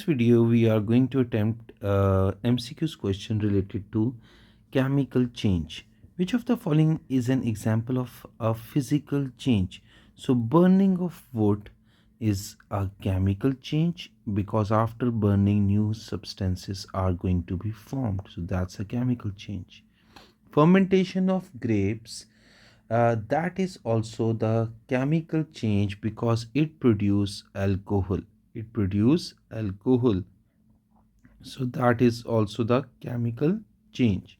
video, we are going to attempt MCQ's question related to chemical change. Which of the following is an example of a physical change? So, burning of wood is a chemical change because after burning, new substances are going to be formed. So, that's a chemical change. Fermentation of grapes, that is also the chemical change because it produces alcohol. So that is also the chemical change.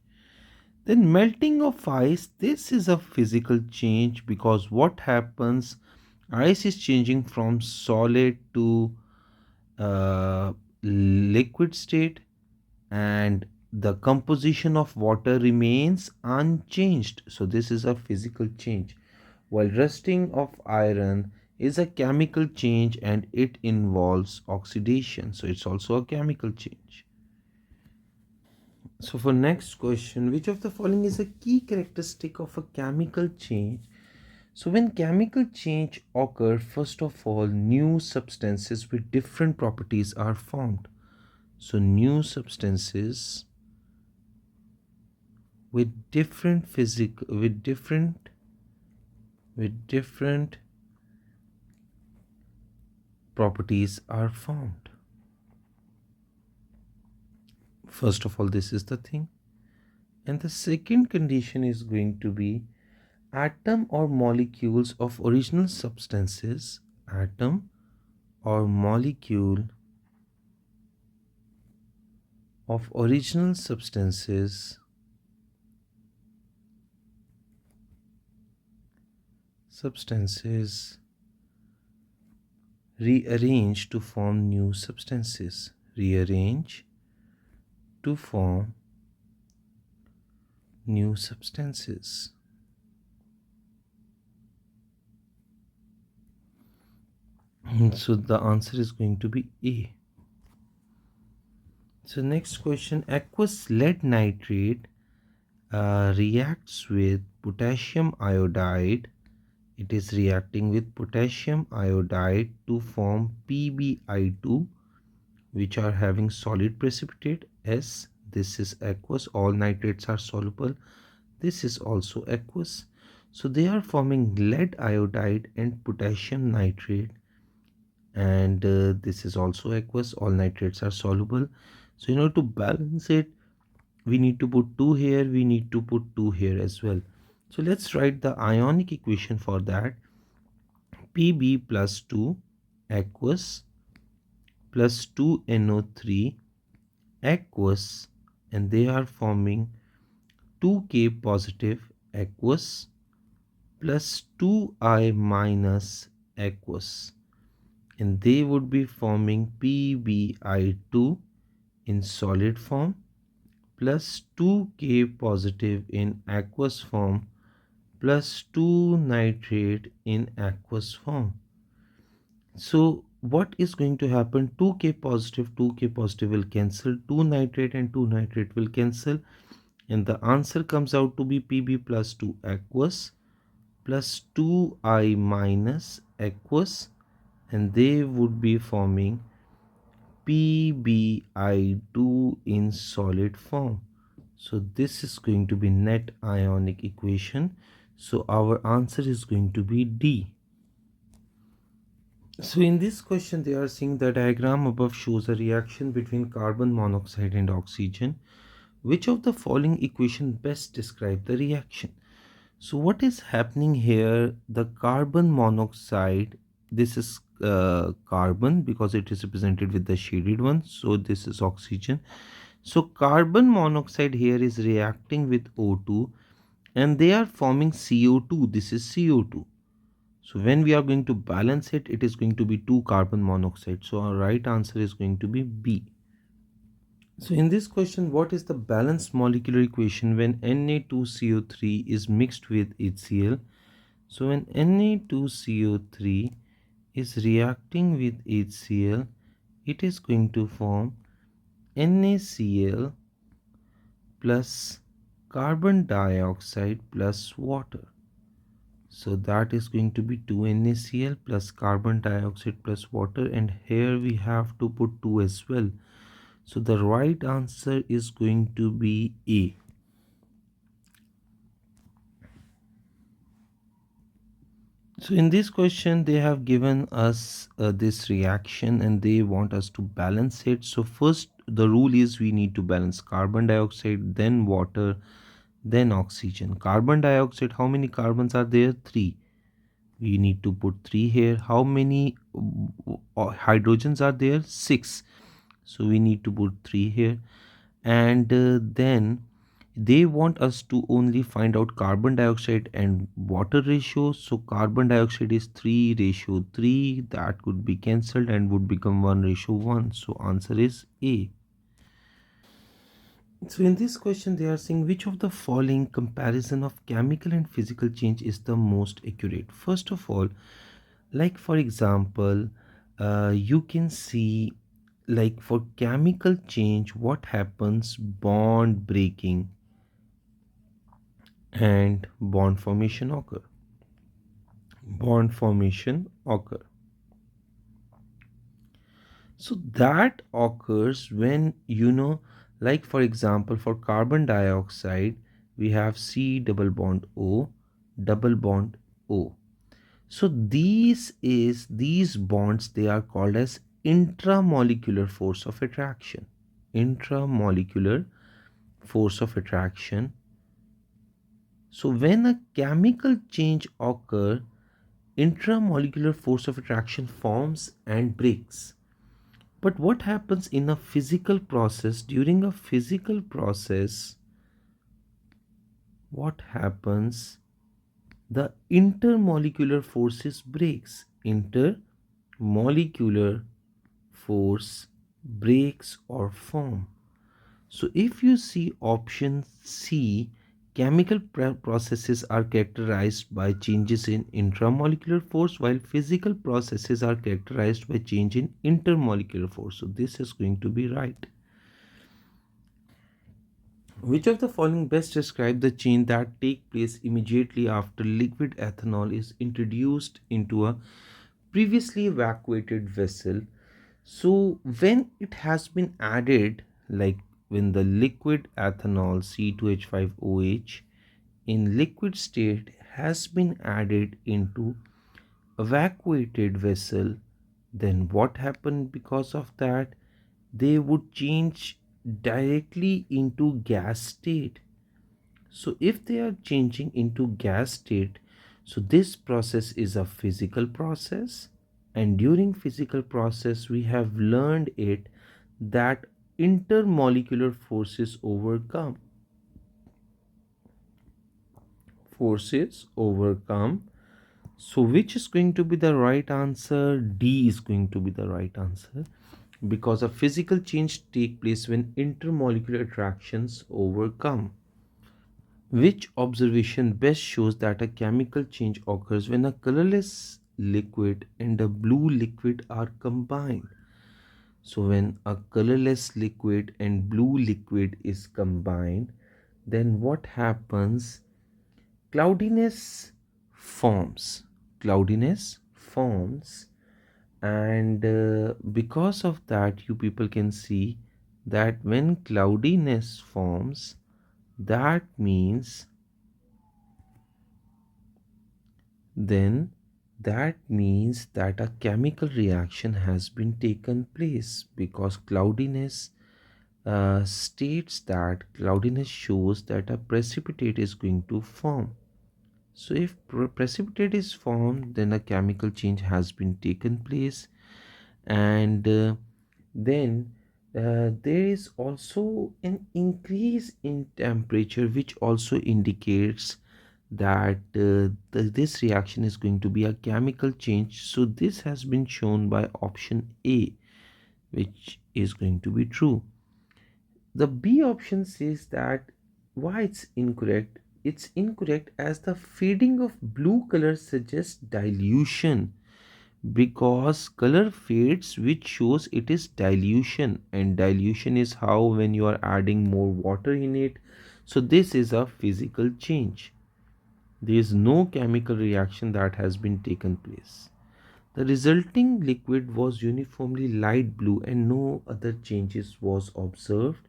Then melting of ice, this is a physical change because what happens, ice is changing from solid to liquid state, and the composition of water remains unchanged. So this is a physical change. While rusting of iron is a chemical change and it involves oxidation. So it's also a chemical change. So for next question, which of the following is a key characteristic of a chemical change? So when chemical change occurs, first of all, new substances with different properties are formed. So new substances with different properties are formed. First of all, this is the thing. And the second condition is going to be atom or molecules of original substances, atom or molecule of original substances rearrange to form new substances, rearrange to form new substances. So the answer is going to be A. So next question, aqueous lead nitrate reacts with potassium iodide. It is reacting with potassium iodide to form PbI2, which are having solid precipitate S. This is aqueous. All nitrates are soluble. This is also aqueous. So they are forming lead iodide and potassium nitrate, and this is also aqueous. All nitrates are soluble. So in order to balance it, we need to put 2 here, we need to put 2 here as well. So let's write the ionic equation for that. Pb plus 2 aqueous plus 2NO3 aqueous, and they are forming 2K positive aqueous plus 2I minus aqueous, and they would be forming PbI2 in solid form plus 2K positive in aqueous form plus 2 nitrate in aqueous form. So what is going to happen? 2K positive will cancel, 2 nitrate and 2 nitrate will cancel, and the answer comes out to be Pb plus 2 aqueous plus 2I minus aqueous, and they would be forming PbI2 in solid form. So this is going to be net ionic equation. So our answer is going to be D. So in this question, they are saying the diagram above shows a reaction between carbon monoxide and oxygen. Which of the following equation best describe the reaction? So what is happening here? The carbon monoxide, this is carbon because it is represented with the shaded one. So this is oxygen. So carbon monoxide here is reacting with O2 and they are forming CO2. This is CO2. So when we are going to balance it, it is going to be 2 carbon monoxide. So our right answer is going to be B. So in this question, what is the balanced molecular equation when Na2CO3 is mixed with HCl? So when Na2CO3 is reacting with HCl, it is going to form NaCl plus carbon dioxide plus water. So that is going to be 2 NaCl plus carbon dioxide plus water, and here we have to put 2 as well. So the right answer is going to be A. So in this question they have given us this reaction and they want us to balance it. So first the rule is we need to balance carbon dioxide, then water, then oxygen. Carbon dioxide, how many carbons are there? 3. We need to put 3 here. How many hydrogens are there? 6. So we need to put 3 here. And then they want us to only find out carbon dioxide and water ratio. So carbon dioxide is 3:3. That could be cancelled and would become 1:1. So answer is A. So in this question they are saying which of the following comparison of chemical and physical change is the most accurate. First of all, like for example, you can see, like for chemical change, what happens? Bond breaking and bond formation occur. Bond formation occur. So that occurs when, like for example, for carbon dioxide, we have C double bond O, double bond O. So these bonds, they are called as intramolecular force of attraction. Intramolecular force of attraction. So when a chemical change occurs, intramolecular force of attraction forms and breaks. But what happens in a physical process? During a physical process, what happens? The intermolecular forces breaks. Intermolecular force breaks or form. So if you see option C, chemical processes are characterized by changes in intramolecular force, while physical processes are characterized by change in intermolecular force. So this is going to be right. Which of the following best describe the change that take place immediately after liquid ethanol is introduced into a previously evacuated vessel? So when it has been added, like when the liquid ethanol C2H5OH in liquid state has been added into evacuated vessel, then what happened because of that? They would change directly into gas state. So if they are changing into gas state, so this process is a physical process, and during physical process we have learned it that intermolecular forces overcome. So which is going to be the right answer? D is going to be the right answer, because a physical change take place when intermolecular attractions overcome. Which observation best shows that a chemical change occurs when a colorless liquid and a blue liquid are combined? So when a colorless liquid and blue liquid is combined, then what happens? Cloudiness forms. Cloudiness forms, and because of that, you people can see that when cloudiness forms, that means then that means that a chemical reaction has been taken place, because cloudiness states that cloudiness shows that a precipitate is going to form. So if precipitate is formed, then a chemical change has been taken place, and then there is also an increase in temperature, which also indicates that this reaction is going to be a chemical change. So this has been shown by option A, which is going to be true. The B option says that why it's incorrect. It's incorrect as the fading of blue color suggests dilution, because color fades, which shows it is dilution, and dilution is how when you are adding more water in it. So this is a physical change. There is no chemical reaction that has been taken place. The resulting liquid was uniformly light blue and no other changes was observed,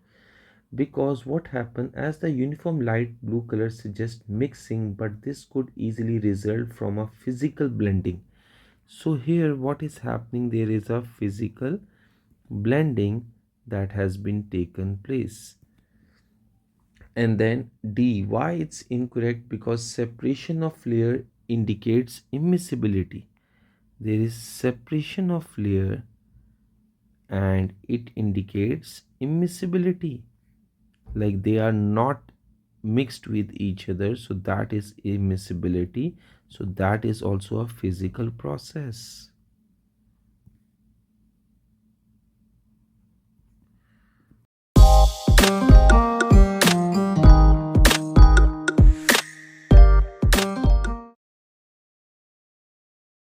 because what happened, as the uniform light blue color suggests mixing, but this could easily result from a physical blending. So here what is happening, there is a physical blending that has been taken place. And then D, why it's incorrect? Because separation of layer indicates immiscibility. There is separation of layer and it indicates immiscibility, like they are not mixed with each other, so that is immiscibility. So that is also a physical process.